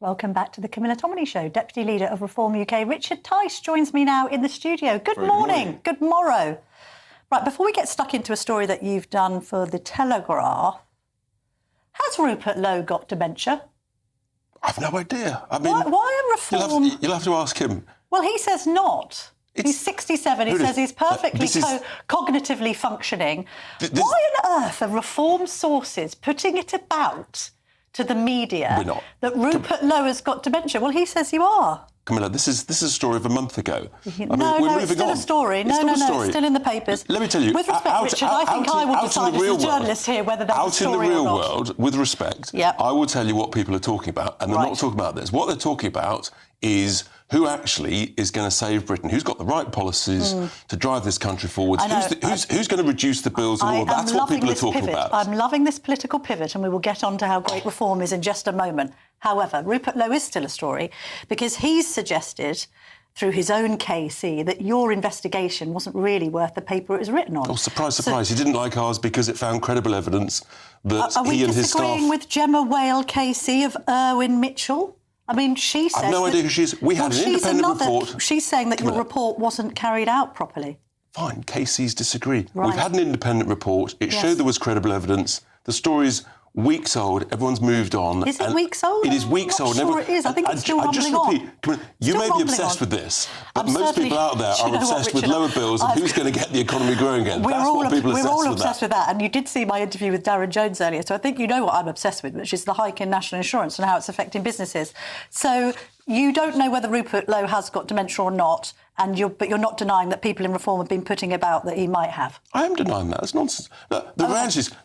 Welcome back to the Camilla Tominey Show. Deputy Leader of Reform UK, Richard Tice, joins me now in the studio. Good morning. Good morrow. Right, before we get stuck into a story that you've done for The Telegraph, has Rupert Lowe got dementia? I've no idea. I mean, why a reform... You'll have to ask him. Well, he says not. He's 67. He says he's perfectly cognitively functioning. Why on earth are reform sources putting it about to the media that Rupert Lowe has got dementia? Well, he says you are. Camilla, this is a story of a month ago. No, it's still a story. No, it's still in the papers. Let me tell you. With respect, Richard, I think I will decide as a journalist here whether that's a story or not. Out in the real world, with respect, I will tell you what people are talking about, and they're not talking about this. What they're talking about is who actually is going to save Britain, who's got the right policies to drive this country forward, who's going to reduce the bills and all. That's what people are talking about. I'm loving this political pivot, and we will get on to how great reform is in just a moment. However, Rupert Lowe is still a story because he's suggested through his own KC that your investigation wasn't really worth the paper it was written on. Oh, surprise, surprise. He didn't like ours because it found credible evidence that he and his staff... Are we disagreeing with Gemma Whale KC of Irwin Mitchell? I mean, she says... I've no idea who she is. We had an independent report... She's saying that your report wasn't carried out properly. Fine, KC's disagree. Right. We've had an independent report. It showed there was credible evidence. The story's weeks old. Everyone's moved on. Is it weeks old? It is weeks old. I'm not sure it is. I think it's still rumbling on. You may be obsessed with this, but most people out there are obsessed with lower bills and who's going to get the economy growing again. That's what people are obsessed with. We're all obsessed with that. And you did see my interview with Darren Jones earlier, so I think you know what I'm obsessed with, which is the hike in national insurance and how it's affecting businesses. So you don't know whether Rupert Lowe has got dementia or not, but you're not denying that people in reform have been putting about that he might have. I am denying that. It's nonsense. The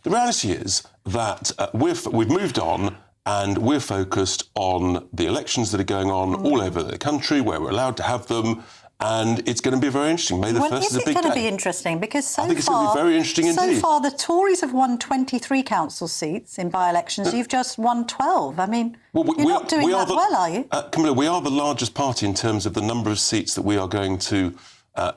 reality is that we've moved on and we're focused on the elections that are going on all over the country where we're allowed to have them. And it's going to be very interesting. May the 1st is a big day. Is it going to be interesting? Because I think it's going to be very interesting indeed. So far, the Tories have won 23 council seats in by-elections. You've just won 12. I mean, you're not doing that well, are you? Camilla, we are the largest party in terms of the number of seats that we are going to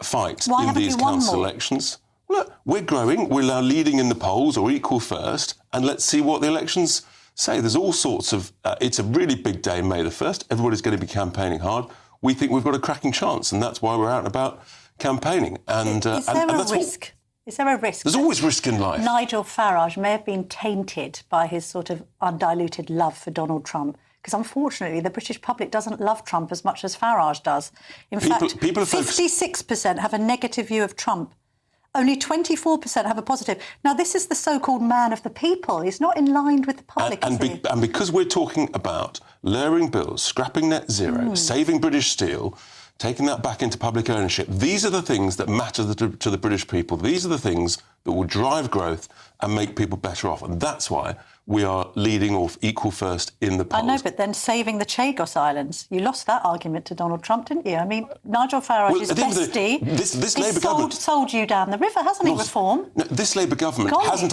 fight in these council elections. Look, we're growing. We're now leading in the polls or equal first. And let's see what the elections say. There's all sorts of... it's a really big day, May the 1st. Everybody's going to be campaigning hard. We think we've got a cracking chance, and that's why we're out and about campaigning. And is there a risk? Is there a risk? There's always risk in life. Nigel Farage may have been tainted by his sort of undiluted love for Donald Trump, because unfortunately the British public doesn't love Trump as much as Farage does. In fact, 56% have a negative view of Trump. Only 24% have a positive. Now, this is the so-called man of the people. He's not in line with the public, and because we're talking about lowering bills, scrapping net zero, saving British steel, taking that back into public ownership, these are the things that matter to the British people. These are the things that will drive growth and make people better off. And that's why we are leading off equal first in the polls. I know, but then saving the Chagos Islands, you lost that argument to Donald Trump, didn't you? I mean, Nigel Farage's bestie, this Labour government sold you down the river, hasn't he, reform? No, this Labour government hasn't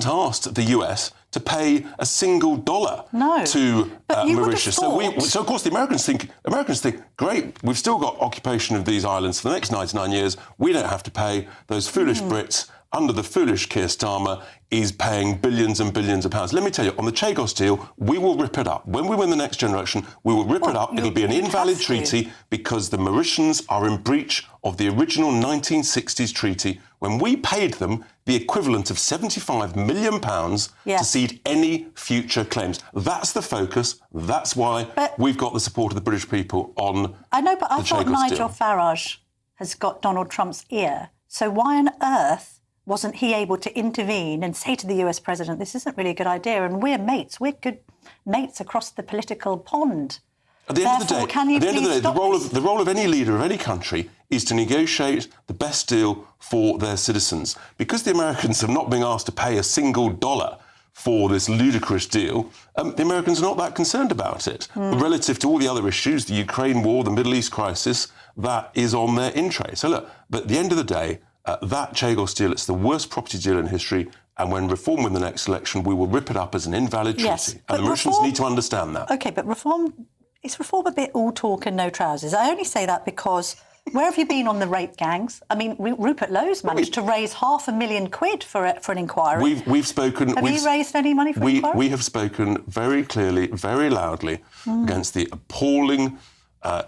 asked the US to pay a single dollar to Mauritius. So of course the Americans think, great, we've still got occupation of these islands for the next 99 years. We don't have to pay. Those foolish Brits under the foolish Keir Starmer is paying billions and billions of pounds. Let me tell you, on the Chagos deal, we will rip it up. When we win the next generation, we will rip it up. It'll be an invalid treaty because the Mauritians are in breach of the original 1960s treaty when we paid them the equivalent of £75 million to cede any future claims. That's the focus. That's why we've got the support of the British people on the Chagos deal. I know, but I thought Nigel Farage has got Donald Trump's ear. So why on earth wasn't he able to intervene and say to the US president, this isn't really a good idea, and we're mates, we're good mates across the political pond. At the end of the day, the role of any leader of any country is to negotiate the best deal for their citizens. Because the Americans have not been asked to pay a single dollar for this ludicrous deal, the Americans are not that concerned about it. Relative to all the other issues, the Ukraine war, the Middle East crisis, that is on their in tray. So look, but at the end of the day, that Chagos deal, it's the worst property deal in history, and when reform win the next election, we will rip it up as an invalid treaty. And the Mauritians need to understand that. OK, but is reform a bit all talk and no trousers? I only say that because Where have you been on the rape gangs? I mean, Rupert Lowe's managed to raise £500,000 for an inquiry. We've spoken... Have you raised any money for an inquiry? We have spoken very clearly, very loudly against the appalling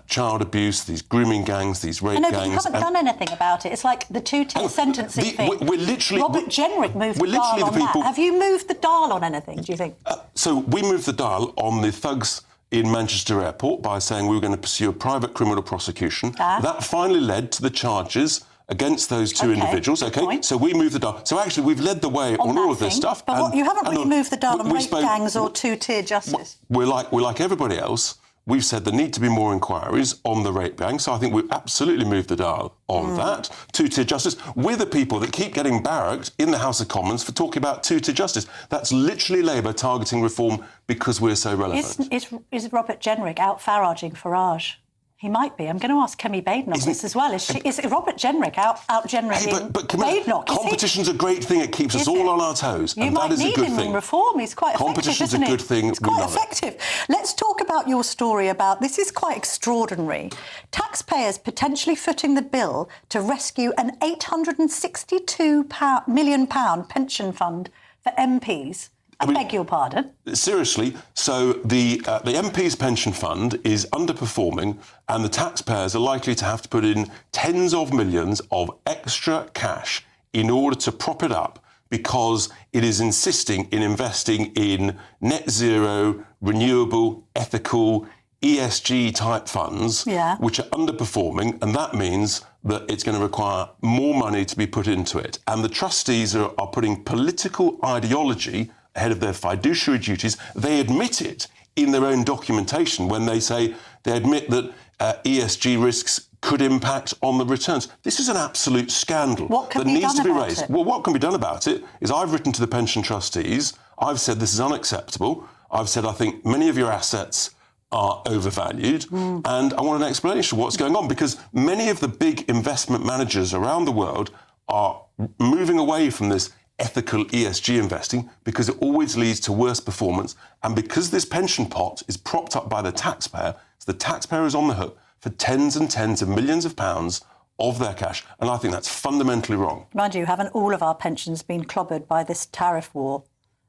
child abuse, these grooming gangs, these rape gangs. But you haven't done anything about it. It's like the two-tier sentencing thing. We're literally... Robert Jenrick moved the dial on that. Have you moved the dial on anything, do you think? So we moved the dial on the thugs in Manchester Airport by saying we were going to pursue a private criminal prosecution. That finally led to the charges against those two individuals. Okay, so we moved the dial. So actually, we've led the way on all of this stuff. But you haven't really moved the dial on rape gangs or two-tier justice. We're like everybody else. We've said there need to be more inquiries on the rape gang, so I think we've absolutely moved the dial on that. Two-tier justice. We're the people that keep getting barracked in the House of Commons for talking about two-tier justice. That's literally Labour targeting reform because we're so relevant. Is Robert Jenrick out-Faraging Farage? He might be. I'm going to ask Kemi Badenoch this as well. Is Robert Jenrick out-Jenricking Badenoch? Competition's a great thing. It keeps us all on our toes. You might need him in reform. He's quite effective, Competition's a good thing. It's quite effective. Let's talk about your story about... This is quite extraordinary. Taxpayers potentially footing the bill to rescue an £862 million pension fund for MPs. I beg your pardon. Seriously, so the MP's pension fund is underperforming and the taxpayers are likely to have to put in tens of millions of extra cash in order to prop it up because it is insisting in investing in net zero, renewable, ethical, ESG-type funds, which are underperforming, and that means that it's going to require more money to be put into it. And the trustees are putting political ideology ahead of their fiduciary duties. They admit it in their own documentation when they say they admit that ESG risks could impact on the returns. This is an absolute scandal that needs to be raised. Well, what can be done about it is I've written to the pension trustees. I've said this is unacceptable. I've said I think many of your assets are overvalued and I want an explanation of what's going on because many of the big investment managers around the world are moving away from this ethical ESG investing because it always leads to worse performance. And because this pension pot is propped up by the taxpayer, so the taxpayer is on the hook for tens and tens of millions of pounds of their cash. And I think that's fundamentally wrong. Mind you, haven't all of our pensions been clobbered by this tariff war?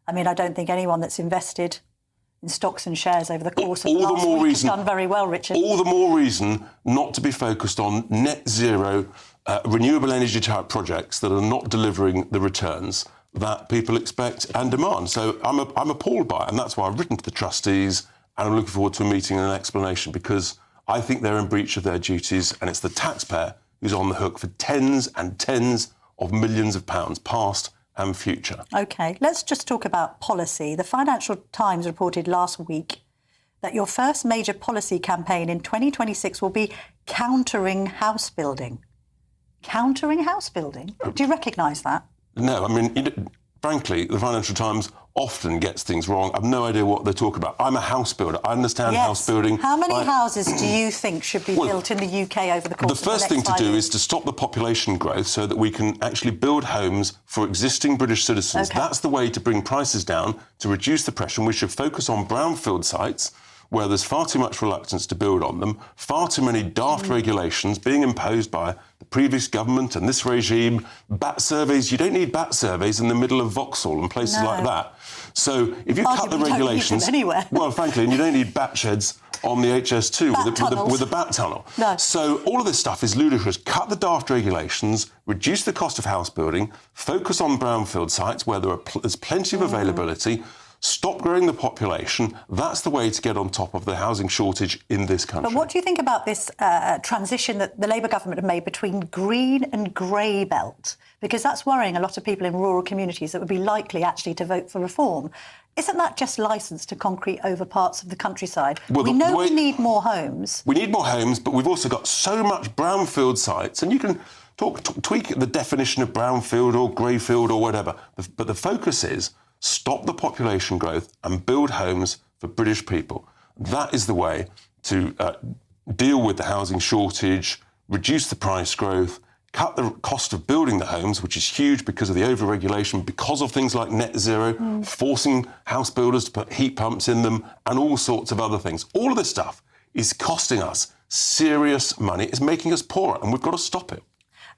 I mean, I don't think anyone that's invested in stocks and shares over the course of the last week has done very well, Richard. All the more reason not to be focused on net zero renewable energy type projects that are not delivering the returns that people expect and demand. So I'm appalled by it, and that's why I've written to the trustees, and I'm looking forward to a meeting and an explanation because I think they're in breach of their duties, and it's the taxpayer who's on the hook for tens and tens of millions of pounds, past and future. OK, let's just talk about policy. The Financial Times reported last week that your first major policy campaign in 2026 will be countering house building. Countering house building? Do you recognise that? No, I mean, frankly, the Financial Times often gets things wrong. I've no idea what they're talking about. I'm a house builder. I understand house building. How many houses do you think should be built in the UK over the course of the next 5 years? The first thing to do is to stop the population growth so that we can actually build homes for existing British citizens. That's the way to bring prices down, to reduce the pressure. And we should focus on brownfield sites where there's far too much reluctance to build on them, far too many daft regulations being imposed by the previous government and this regime. Bat surveys, you don't need bat surveys in the middle of Vauxhall and places like that. So if you cut the regulations... anywhere. Well, frankly, and you don't need bat sheds on the HS2 with a bat tunnel. No. So all of this stuff is ludicrous. Cut the daft regulations, reduce the cost of house building, focus on brownfield sites where there's plenty of availability, stop growing the population. That's the way to get on top of the housing shortage in this country. But what do you think about this transition that the Labour government have made between green and grey belt? Because that's worrying a lot of people in rural communities that would be likely actually to vote for reform. Isn't that just licence to concrete over parts of the countryside? Well, we need more homes. We need more homes, but we've also got so much brownfield sites, and you can tweak the definition of brownfield or greyfield or whatever. But the focus is stop the population growth and build homes for British people. That is the way to deal with the housing shortage, reduce the price growth, cut the cost of building the homes, which is huge because of the over-regulation, because of things like net zero, forcing house builders to put heat pumps in them and all sorts of other things. All of this stuff is costing us serious money. It's making us poorer, and we've got to stop it.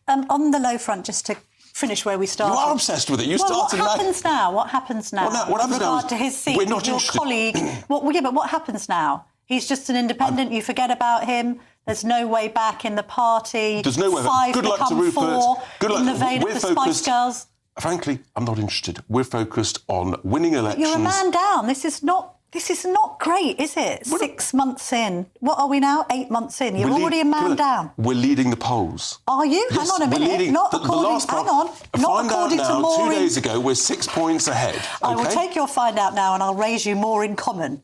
On the low front, just to finish where we started. You are obsessed with it. You started. What happens now? What happens now? What happens now? To his seat, we're not your interested. colleague. But what happens now? He's just an independent. You forget about him. There's no way back in the party. There's no way back. Good luck to Rupert. Good luck. In the vein of the Spice Girls. Frankly, I'm not interested. We're focused on winning elections. But you're a man down. This is not great, is it? 6 months in. What are we now? 8 months in. You're already a man down. We're leading the polls. Are you? Yes, hang on a minute. Leading, not according. Hang on. Not according to Maureen. 2 days ago, we're 6 points ahead. Okay? I will take your find out now, and I'll raise you more in common.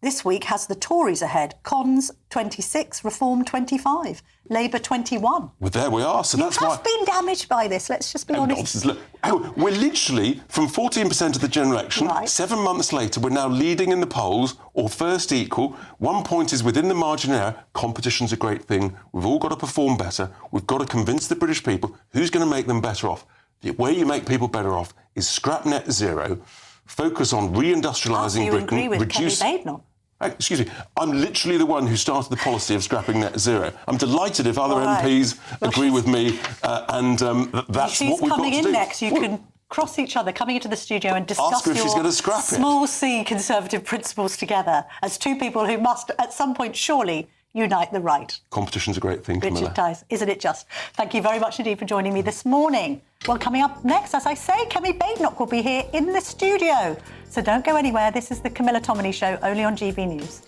This week has the Tories ahead. Cons 26, Reform 25, Labour 21. Well, there we are. So that's why you've been damaged by this. Let's just be honest. We're literally from 14% of the general election. Right. 7 months later, we're now leading in the polls, or first equal. 1 point is within the margin of error. Competition's a great thing. We've all got to perform better. We've got to convince the British people who's going to make them better off. The way you make people better off is scrap net zero, focus on reindustrialising Britain, agree with reduce. Camilla Tominey? Excuse me, I'm literally the one who started the policy of scrapping net zero. I'm delighted if other MPs agree with me, and that's what we've got to do. She's coming in next. You can cross each other, coming into the studio and discuss your small c Conservative principles together as two people who must, at some point, surely unite the right. Competition's a great thing, Camilla. Richard Tice, isn't it just? Thank you very much indeed for joining me this morning. Well, coming up next, as I say, Camilla Badenoch will be here in the studio. So don't go anywhere. This is the Camilla Tominey Show, only on GB News.